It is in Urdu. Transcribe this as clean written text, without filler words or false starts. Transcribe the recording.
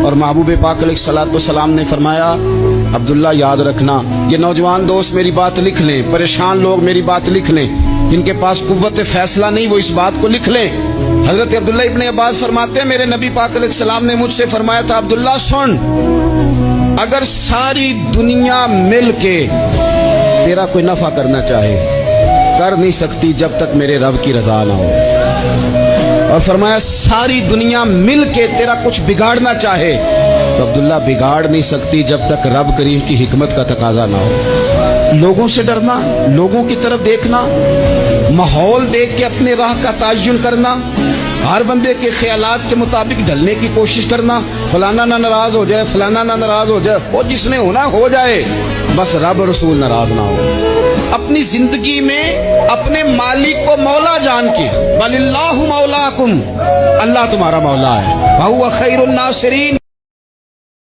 اور محبوب پاک علیہ الصلوۃ والسلام نے فرمایا عبداللہ یاد رکھنا، یہ نوجوان دوست میری بات لکھ لیں، پریشان لوگ میری بات لکھ لیں، جن کے پاس قوت فیصلہ نہیں وہ اس بات کو لکھ لیں۔ حضرت عبداللہ ابن عباس فرماتے ہیں میرے نبی پاک علیہ السلام نے مجھ سے فرمایا تھا عبداللہ سن، اگر ساری دنیا مل کے تیرا کوئی نفع کرنا چاہے کر نہیں سکتی جب تک میرے رب کی رضا نہ ہو، اور فرمایا ساری دنیا مل کے تیرا کچھ بگاڑنا چاہے تو عبداللہ بگاڑ نہیں سکتی جب تک رب کریم کی حکمت کا تقاضا نہ ہو۔ لوگوں سے ڈرنا، لوگوں کی طرف دیکھنا، ماحول دیکھ کے اپنے راہ کا تعین کرنا، ہر بندے کے خیالات کے مطابق ڈھلنے کی کوشش کرنا، فلانا نہ ناراض ہو جائے، فلانا نہ ناراض ہو جائے، وہ جس نے ہونا ہو جائے، بس رب رسول ناراض نہ ہو۔ اپنی زندگی میں اپنے مالک کو مولا جان کے وَلِلَّهُ مَوْلَاكُمْ، اللہ تمہارا مولا ہے، وَهُوَ خَيْرُ النَّاصِرِينَ۔